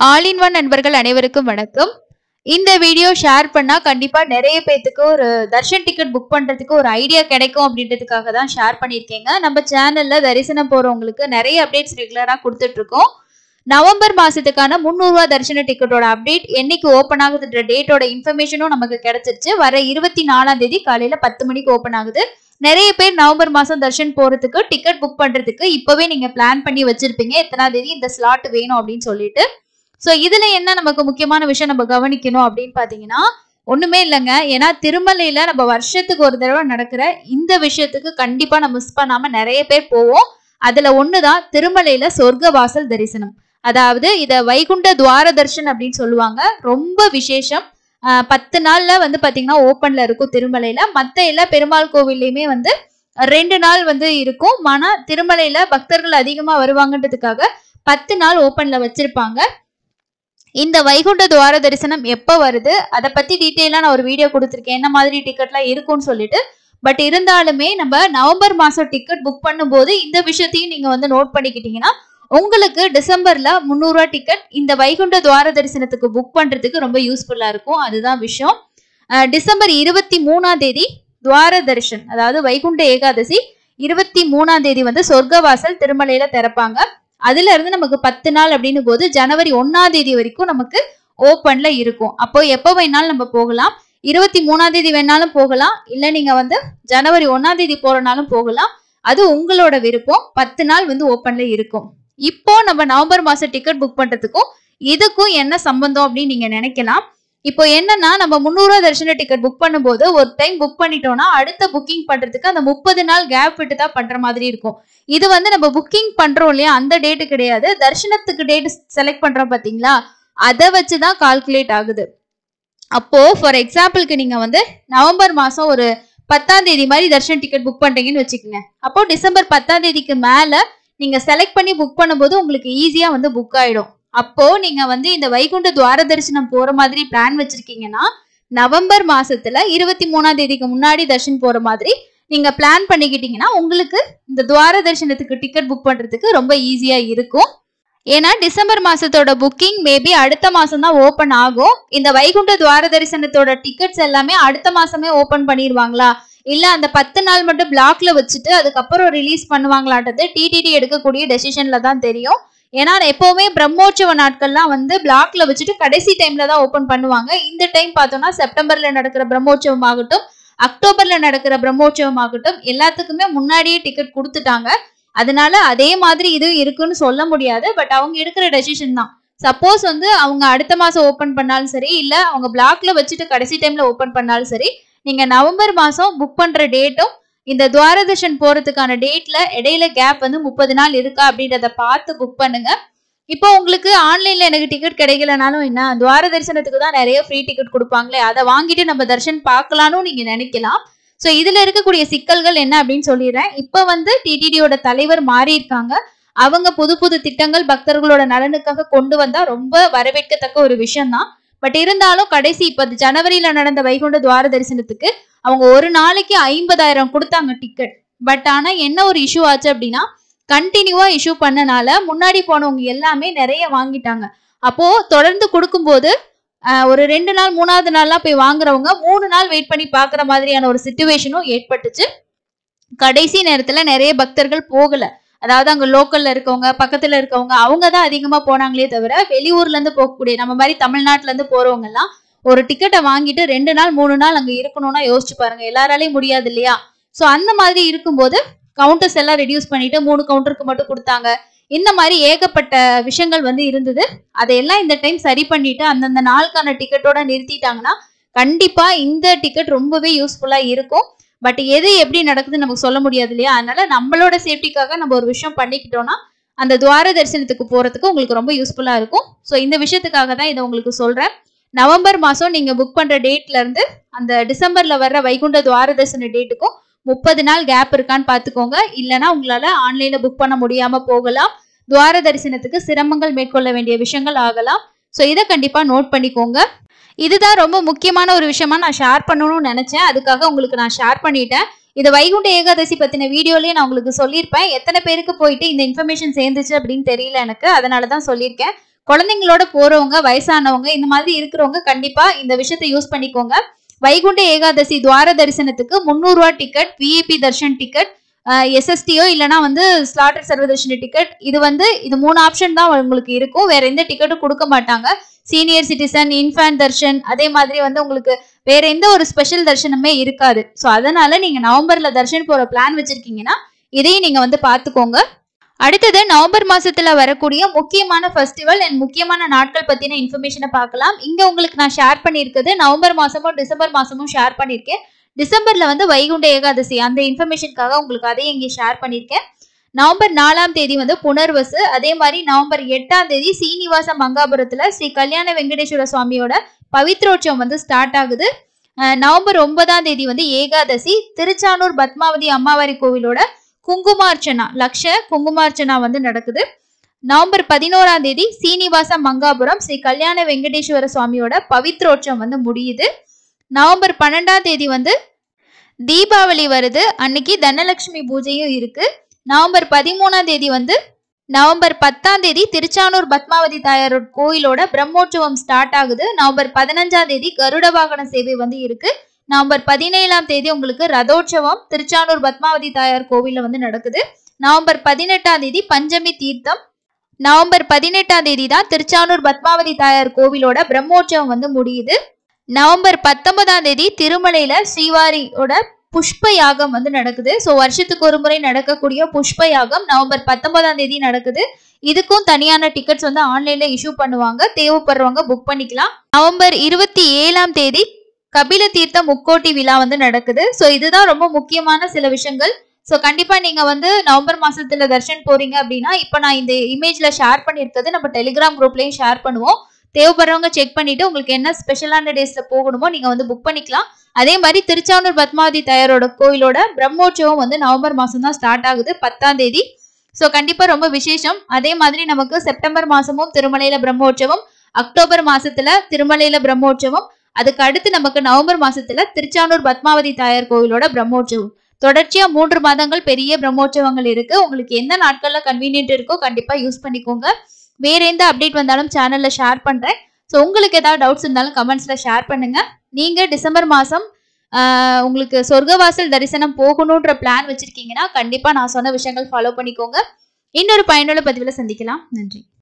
All in one நண்பர்கள் அனைவருக்கும் வணக்கம். இந்த வீடியோ ஷேர் பண்ணா கண்டிப்பா நிறைய பேத்துக்கு ஒரு தர்ஷன் டிக்கெட் புக் பண்றதுக்கு ஒரு ஐடியா கிடைக்கும் அப்படின்றதுக்காக தான் ஷேர் பண்ணியிருக்கேங்க. நம்ம சேனல்ல தரிசனம் போறவங்களுக்கு நிறைய அப்டேட்ஸ் ரெகுலரா கொடுத்துட்டு இருக்கோம். நவம்பர் மாசத்துக்கான 300 ரூபாய் தரிசன டிக்கெட்டோட அப்டேட் என்னைக்கு ஓப்பன் ஆகுதுன்ற டேட்டோட இன்ஃபர்மேஷனும் நமக்கு கிடைச்சிருச்சு. வர 24ஆம் தேதி காலையில 10 மணிக்கு ஓப்பன் ஆகுது. நிறைய பேர் நவம்பர் மாசம் தர்ஷன் போறதுக்கு டிக்கெட் புக் பண்றதுக்கு இப்பவே நீங்க பிளான் பண்ணி வச்சிருப்பீங்க, எத்தனாம் தேதி இந்த ஸ்லாட் வேணும் அப்படின்னு சொல்லிட்டு. சோ இதுல என்ன நமக்கு முக்கியமான விஷயம் நம்ம கவனிக்கணும் அப்படின்னு பாத்தீங்கன்னா ஒண்ணுமே இல்லைங்க. ஏன்னா திருமலையில நம்ம வருஷத்துக்கு ஒரு தடவை நடக்கிற இந்த விஷயத்துக்கு கண்டிப்பா நம்ம மிஸ் பண்ணாம நிறைய பேர் போவோம். அதுல ஒண்ணுதான் திருமலையில சொர்க்க வாசல் தரிசனம். அதாவது இத வைகுண்ட துவார தர்ஷன் அப்படின்னு சொல்லுவாங்க. ரொம்ப விசேஷம். 10 நாள்ல வந்து பாத்தீங்கன்னா ஓப்பன்ல இருக்கும் திருமலையில. மத்த எல்லா பெருமாள் கோவில்லையுமே வந்து 2 நாள் வந்து இருக்கும். ஆனா திருமலையில பக்தர்கள் அதிகமா வருவாங்கன்றதுக்காக 10 நாள் ஓப்பன்ல வச்சிருப்பாங்க. இந்த வைகுண்ட துவார தரிசனம் எப்ப வருது அதை பத்தி டீட்டெயிலா நான் ஒரு வீடியோ கொடுத்துருக்கேன், என்ன மாதிரி டிக்கெட்லாம் இருக்கும்னு சொல்லிட்டு. பட் இருந்தாலுமே நம்ம நவம்பர் மாசம் டிக்கெட் புக் பண்ணும்போது இந்த விஷயத்தையும் நீங்க வந்து நோட் பண்ணிக்கிட்டீங்கன்னா உங்களுக்கு டிசம்பர்ல 300 ரூபாய் டிக்கெட் இந்த வைகுண்ட துவார தரிசனத்துக்கு புக் பண்றதுக்கு ரொம்ப யூஸ்ஃபுல்லா இருக்கும். அதுதான் விஷயம். டிசம்பர் 23ஆம் தேதி துவார தரிசன், அதாவது வைகுண்ட ஏகாதசி 23ஆம் தேதி வந்து சொர்க்கவாசல் திருமலையில திறப்பாங்க. அதுல இருந்து நமக்கு 10 நாள் அப்படின்னு போது ஜனவரி 1ஆம் தேதி வரைக்கும் நமக்கு ஓப்பன்ல இருக்கும். அப்போ எப்போ வேணாலும் நம்ம போகலாம். 23ஆம் தேதி வேணாலும் போகலாம், இல்ல நீங்க வந்து ஜனவரி 1ஆம் தேதி போறனாலும் போகலாம். அது உங்களோட விருப்பம். 10 நாள் வந்து ஓப்பன்ல இருக்கும். இப்போ நம்ம நவம்பர் மாசம் டிக்கெட் புக் பண்றதுக்கும் இதுக்கும் என்ன சம்பந்தம் அப்படின்னு நீங்க நினைக்கலாம். இப்போ என்னன்னா நம்ம 300 ரூபாய் தரிசன டிக்கெட் புக் பண்ணும்போது ஒரு டைம் புக் பண்ணிட்டோம்னா அடுத்த புக்கிங் பண்றதுக்கு அந்த 30 நாள் கேப் விட்டு தான் பண்ற மாதிரி இருக்கும். இது வந்து நம்ம புக்கிங் பண்றோம் இல்லையா, அந்த டேட்டு கிடையாது. தரிசனத்துக்கு டேட் செலக்ட் பண்றோம் பாத்தீங்களா, அதை வச்சுதான் கால்குலேட் ஆகுது. அப்போ ஃபார் எக்ஸாம்பிளுக்கு நீங்க வந்து நவம்பர் மாசம் ஒரு 10ஆம் தேதி மாதிரி தரிசன டிக்கெட் புக் பண்றீங்கன்னு வச்சுக்கோங்க. அப்போ டிசம்பர் 10ஆம் தேதிக்கு மேல நீங்க செலக்ட் பண்ணி புக் பண்ணும்போது உங்களுக்கு ஈஸியா வந்து புக் ஆயிடும். அப்போ நீங்க வந்து இந்த வைகுண்ட துவார தரிசனம் போற மாதிரி பிளான் வச்சிருக்கீங்கன்னா நவம்பர் மாசத்துல 23ஆம் தேதிக்கு முன்னாடி தர்ஷன் போற மாதிரி நீங்க பிளான் பண்ணிக்கிட்டீங்கன்னா உங்களுக்கு இந்த துவார தரிசனத்துக்கு டிக்கெட் புக் பண்றதுக்கு ரொம்ப ஈஸியா இருக்கும். ஏன்னா டிசம்பர் மாசத்தோட புக்கிங் மேபி அடுத்த மாசம் தான் ஓபன் ஆகும். இந்த வைகுண்ட துவார தரிசனத்தோட டிக்கெட்ஸ் எல்லாமே அடுத்த மாசமே ஓபன் பண்ணிடுவாங்களா, இல்ல அந்த 10 நாள் மட்டும் பிளாக்ல வச்சுட்டு அதுக்கப்புறம் ரிலீஸ் பண்ணுவாங்களான்றது டிடிடி எடுக்கக்கூடிய டெசிஷன்ல தான் தெரியும். ஏன்னா எப்பவுமே பிரம்மோற்சவ நாட்கள்லாம் வந்து பிளாக்ல வச்சுட்டு கடைசி டைம்ல தான் ஓபன் பண்ணுவாங்க. இந்த டைம் பார்த்தோம்னா செப்டம்பர்ல நடக்கிற பிரம்மோற்சவம் ஆகட்டும், அக்டோபர்ல நடக்கிற பிரம்மோற்சவம் ஆகட்டும், எல்லாத்துக்குமே முன்னாடியே டிக்கெட் கொடுத்துட்டாங்க. அதனால அதே மாதிரி இது இருக்குன்னு சொல்ல முடியாது. பட் அவங்க எடுக்கிற டெசிஷன் தான். சப்போஸ் வந்து அவங்க அடுத்த மாசம் ஓபன் பண்ணாலும் சரி, இல்ல அவங்க பிளாக்ல வச்சுட்டு கடைசி டைம்ல ஓபன் பண்ணாலும் சரி, நீங்க நவம்பர் மாசம் புக் பண்ற டேட்டும் இந்த துவார தர்ஷன் போறதுக்கான டேட்ல இடையில கேப் வந்து 30 நாள் இருக்கா அப்படின்றத பார்த்து புக் பண்ணுங்க. இப்போ உங்களுக்கு ஆன்லைன்ல எனக்கு டிக்கெட் கிடைக்கலனாலும் என்ன, துவார தரிசனத்துக்கு தான் நிறைய ஃப்ரீ டிக்கெட் கொடுப்பாங்களே, அதை வாங்கிட்டு நம்ம தர்ஷன் பார்க்கலாம்னு நீங்க நினைக்கலாம். ஸோ இதுல இருக்கக்கூடிய சிக்கல்கள் என்ன அப்படின்னு சொல்லிடுறேன். இப்போ வந்து டிடிடியோட தலைவர் மாறி இருக்காங்க. அவங்க புது புது திட்டங்கள் பக்தர்களோட நலனுக்காக கொண்டு வந்தா ரொம்ப வரவேற்கத்தக்க ஒரு விஷயம் தான். பட் இருந்தாலும் கடைசி இப்போ ஜனவரியில நடந்த வைகுண்ட துவார தரிசனத்துக்கு அவங்க ஒரு நாளைக்கு 50,000 கொடுத்தாங்க டிக்கெட். பட் ஆனா என்ன ஒரு இஷ்யூ ஆச்சு அப்படின்னா கண்டினியூவா இஷ்யூ பண்ணனால முன்னாடி போனவங்க எல்லாமே நிறைய வாங்கிட்டாங்க. அப்போ தொடர்ந்து கொடுக்கும்போது ஒரு 2 நாள் 3ஆவது நாள்லாம் போய் வாங்குறவங்க 3 நாள் வெயிட் பண்ணி பாக்குற மாதிரியான ஒரு சிச்சுவேஷனும் ஏற்பட்டுச்சு. கடைசி நேரத்துல நிறைய பக்தர்கள் போகல. அதாவது அங்க லோக்கல்ல இருக்கவங்க, பக்கத்துல இருக்கவங்க, அவங்க தான் அதிகமா போனாங்களே தவிர வெளியூர்ல இருந்து போகக்கூடிய நம்ம மாதிரி தமிழ்நாட்டுல இருந்து போறவங்க எல்லாம் ஒரு டிக்கெட்டை வாங்கிட்டு 2 நாள் 3 நாள் அங்க இருக்கணும்னா யோசிச்சு பாருங்க, எல்லாராலையும் முடியாது இல்லையா. சோ அந்த மாதிரி இருக்கும்போது கவுண்டர்ஸ் எல்லாம் ரெடியூஸ் பண்ணிட்டு 3 கவுண்டருக்கு மட்டும் கொடுத்தாங்க. இந்த மாதிரி ஏகப்பட்ட விஷயங்கள் வந்து இருந்தது. அதையெல்லாம் இந்த டைம் சரி பண்ணிட்டு அந்தந்த நாளுக்கான டிக்கெட்டோட நிறுத்திட்டாங்கன்னா கண்டிப்பா இந்த டிக்கெட் ரொம்பவே யூஸ்ஃபுல்லா இருக்கும். பட் எது எப்படி நடக்குதுன்னு நமக்கு சொல்ல முடியாது இல்லையா. அதனால நம்மளோட சேஃப்டிக்காக நம்ம ஒரு விஷயம் பண்ணிக்கிட்டோம்னா அந்த துவார தரிசனத்துக்கு போறதுக்கு உங்களுக்கு ரொம்ப யூஸ்ஃபுல்லா இருக்கும். ஸோ இந்த விஷயத்துக்காக தான் இதை உங்களுக்கு சொல்றேன். நவம்பர் மாசம் நீங்க புக் பண்ற டேட்ல இருந்து அந்த டிசம்பர்ல வர்ற வைகுண்ட துவார தரிசன டேட்டுக்கும் 30 நாள் கேப் இருக்கான்னு பாத்துக்கோங்க. இல்லைன்னா உங்களால ஆன்லைன்ல புக் பண்ண முடியாம போகலாம். துவார தரிசனத்துக்கு சிரமங்கள் மேற்கொள்ள வேண்டிய விஷயங்கள் ஆகலாம். ஸோ இதை கண்டிப்பா நோட் பண்ணிக்கோங்க. இதுதான் ரொம்ப முக்கியமான ஒரு விஷயமா நான் ஷேர் பண்ணணும்னு நினைச்சேன். அதுக்காக உங்களுக்கு நான் ஷேர் பண்ணிட்டேன். இது வைகுண்ட ஏகாதசி பத்தின வீடியோலயே நான் உங்களுக்கு சொல்லியிருப்பேன். எத்தனை பேருக்கு போயிட்டு இந்த இன்ஃபர்மேஷன் சேர்ந்துச்சு அப்படின்னு தெரியல எனக்கு, அதனாலதான் சொல்லியிருக்கேன். குழந்தைங்களோட போறவங்க, வயசானவங்க இந்த மாதிரி இருக்கிறவங்க கண்டிப்பா இந்த விஷயத்தை யூஸ் பண்ணிக்கோங்க. வைகுண்ட ஏகாதசி துவார தரிசனத்துக்கு 300 ரூபா டிக்கெட், விஐபி தர்ஷன் டிக்கெட், எஸ்எஸ்டியோ இல்லைனா வந்து ஸ்லாட்டர் சர்வதர்ஷினி டிக்கெட். இது 3 ஆப்ஷன் தான் உங்களுக்கு இருக்கும். வேற எந்த டிக்கெட்டும் கொடுக்க மாட்டாங்க. சீனியர் சிட்டிசன், இன்ஃபேன்ட் தர்ஷன், அதே மாதிரி வந்து உங்களுக்கு வேற எந்த ஒரு ஸ்பெஷல் தர்ஷனமே இருக்காது. ஸோ அதனால நீங்க நவம்பர்ல தர்ஷன் போற பிளான் வச்சிருக்கீங்கன்னா இதையும் நீங்க வந்து பாத்துக்கோங்க. அடுத்தது நவம்பர் மாசத்துல வரக்கூடிய முக்கியமான ஃபெஸ்டிவல் அண்ட் முக்கியமான நாட்கள் பத்தின இன்ஃபர்மேஷனை பார்க்கலாம். இங்க உங்களுக்கு நான் ஷேர் பண்ணியிருக்கிறது நவம்பர் மாசமும் டிசம்பர் மாசமும் ஷேர் பண்ணியிருக்கேன். டிசம்பர்ல வந்து வைகுண்ட ஏகாதசி அந்த இன்ஃபர்மேஷனுக்காக உங்களுக்கு அதையும் இங்கே ஷேர் பண்ணியிருக்கேன். நவம்பர் 4ஆம் தேதி வந்து புனர்வசு, அதே மாதிரி நவம்பர் 8ஆம் தேதி சீனிவாச மங்காபுரத்துல ஸ்ரீ கல்யாண வெங்கடேஸ்வர சுவாமியோட பவித்ரோற்சவம் வந்து ஸ்டார்ட் ஆகுது. நவம்பர் 9ஆம் தேதி வந்து ஏகாதசி, திருச்சானூர் பத்மாவதி அம்மாவாரி கோவிலோட குங்குமார்ச்சனா, லக்ஷ குங்குமார்ச்சனா வந்து நடக்குது. நவம்பர் 11ஆம் தேதி சீனிவாச மங்காபுரம் ஸ்ரீ கல்யாண வெங்கடேஸ்வர சுவாமியோட பவித்ரோற்சவம் வந்து முடியுது. நவம்பர் 12ஆம் தேதி வந்து தீபாவளி வருது, அன்னைக்கு தனலட்சுமி பூஜையும் இருக்கு. நவம்பர் 13ஆம் தேதி வந்து நவம்பர் 10ஆம் தேதி திருச்சானூர் பத்மாவதி தாயார் கோயிலோட பிரம்மோற்சவம் ஸ்டார்ட் ஆகுது. நவம்பர் 15ஆம் தேதி கருட வாகன சேவை வந்து இருக்கு. நவம்பர் 17ஆம் தேதி உங்களுக்கு ரதோற்சவம் திருச்சானூர் பத்மாவதி தாயார் கோவில்ல வந்து நடக்குது. நவம்பர் 18ஆம் தேதி பஞ்சமி தீர்த்தம். நவம்பர் 18ஆம் தேதி தான் திருச்சானூர் பத்மாவதி தாயார் கோவிலோட பிரம்மோற்சவம் வந்து முடியுது. நவம்பர் 19ஆம் தேதி திருமலையில ஸ்ரீவாரியோட புஷ்ப யாகம் வந்து நடக்குது. ஸோ வருஷத்துக்கு ஒரு முறை நடக்கக்கூடிய புஷ்ப யாகம் நவம்பர் 19ஆம் தேதி நடக்குது. இதுக்கும் தனியான டிக்கெட்ஸ் வந்து ஆன்லைன்ல இஷ்யூ பண்ணுவாங்க, தேவைப்படுறவங்க புக் பண்ணிக்கலாம். நவம்பர் 27ஆம் தேதி கபில தீர்த்த முக்கோட்டி விழா வந்து நடக்குது. ஸோ இதுதான் ரொம்ப முக்கியமான சில விஷயங்கள். ஸோ கண்டிப்பா நீங்க வந்து நவம்பர் மாசத்துல தர்ஷன் போறீங்க அப்படின்னா இப்போ நான் இந்த இமேஜ்ல ஷேர் பண்ணியிருக்கிறது நம்ம டெலிகிராம் குரூப்லயும் ஷேர் பண்ணுவோம். தேவைப்படுறவங்க செக் பண்ணிட்டு உங்களுக்கு என்ன ஸ்பெஷலான டேஸ்ல போகணுமோ நீங்க வந்து புக் பண்ணிக்கலாம். அதே மாதிரி திருச்சானூர் பத்மாவதி தாயாரோட கோயிலோட பிரம்மோற்சவம் வந்து நவம்பர் மாசம் தான் ஸ்டார்ட் ஆகுது, 10ஆம் தேதி. ஸோ கண்டிப்பா ரொம்ப விசேஷம். அதே மாதிரி நமக்கு செப்டம்பர் மாசமும் திருமலையில பிரம்மோற்சவம், அக்டோபர் மாசத்துல திருமலையில பிரம்மோற்சவம், அதுக்கு அடுத்து நமக்கு நவம்பர் மாசத்துல திருச்சானூர் பத்மாவதி தாயார் கோவிலோட பிரம்மோற்சவம். தொடர்ச்சியா 3 மாதங்கள் பெரிய பிரம்மோற்சவங்கள் இருக்கு. உங்களுக்கு எந்த நாட்கள்ல கன்வீனியன்ட் இருக்கோ கண்டிப்பா யூஸ் பண்ணிக்கோங்க. வேற எந்த அப்டேட் வந்தாலும் சேனல்ல ஷேர் பண்றேன். ஸோ உங்களுக்கு ஏதாவது டவுட்ஸ் இருந்தாலும் கமெண்ட்ஸ்ல ஷேர் பண்ணுங்க. நீங்க டிசம்பர் மாசம் உங்களுக்கு சொர்க்கவாசல் தரிசனம் போகணுன்ற பிளான் வச்சிருக்கீங்கன்னா கண்டிப்பா நான் சொன்ன விஷயங்கள் ஃபாலோ பண்ணிக்கோங்க. இன்னொரு பயனுள்ள பதிவில் சந்திக்கலாம். நன்றி.